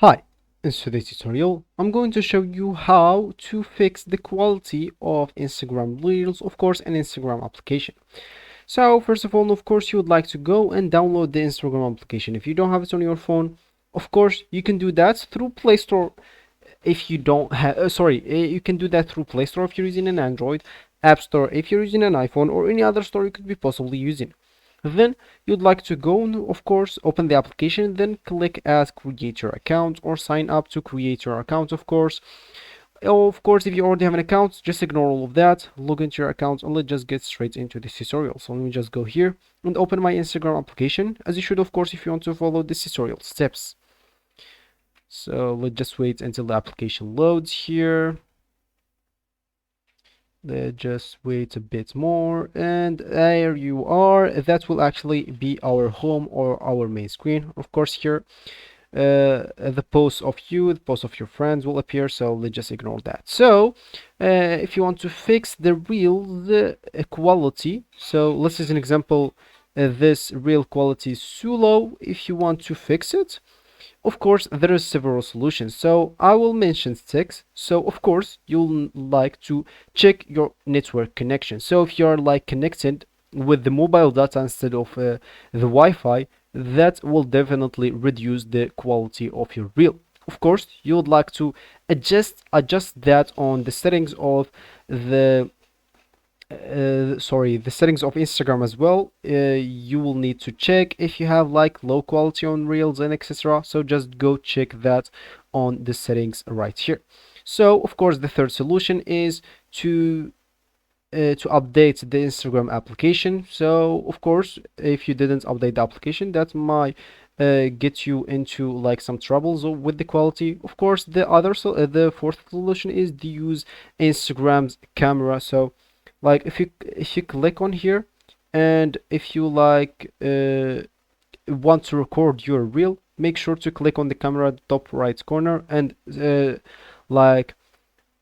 Hi, in today's tutorial, I'm going to show you how to fix the quality of Instagram Reels, of course, an Instagram application. So first of all, of course, you would like to go and download the Instagram application. If you don't have it on your phone, of course, you can do that through Play Store. If you don't have, you can do that through Play Store if you're using an Android, App Store if you're using an iPhone, or any other store you could be possibly using. Then you'd like to go and of course open the application, then click as create your account or sign up to create your account, of course. Of course, if you already have an account, just ignore all of that, log into your account, and let's just get straight into this tutorial. So let me just go here and open my Instagram application, as you should, of course, if you want to follow this tutorial steps. So let's just wait until the application loads here. Let's just wait a bit more, and there you are. That will actually be our home or our main screen. Of course, here the posts of you, the posts of your friends will appear, so let's just ignore that. So if you want to fix the reel quality, so let's as an example, this reel quality is too low. If you want to fix it, of course, there is several solutions. So I will mention six. So of course, you'll like to check your network connection. So if you're like connected with the mobile data instead of the Wi-Fi, that will definitely reduce the quality of your reel. Of course, you would like to adjust that on the settings of the the settings of Instagram as well. You will need to check if you have like low quality on reels and etc. So just go check that on the settings right here. So of course the third solution is to update the Instagram application. So of course if you didn't update the application, that might get you into like some troubles with the quality. Of course the fourth solution is to use Instagram's camera. So like if you click on here, and if you like want to record your reel, make sure to click on the camera top right corner and like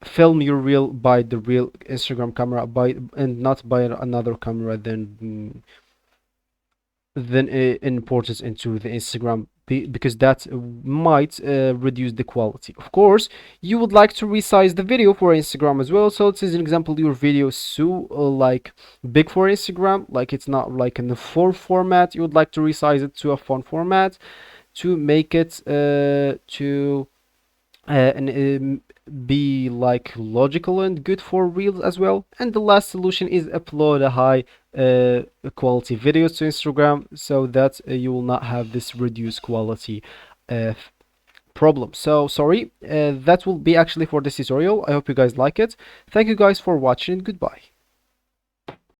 film your reel by the real Instagram camera, by and not by another camera, then import it into the Instagram, because that might reduce the quality. Of course, you would like to resize the video for Instagram as well. So this is an example, your video is so like big for Instagram, like it's not like in the full format. You would like to resize it to a font format to make it be like logical and good for reels as well. And the last solution is upload a high quality videos to Instagram, so that you will not have this reduced quality uh, problem. So sorry, that will be actually for this tutorial. I hope you guys like it. Thank you guys for watching. Goodbye.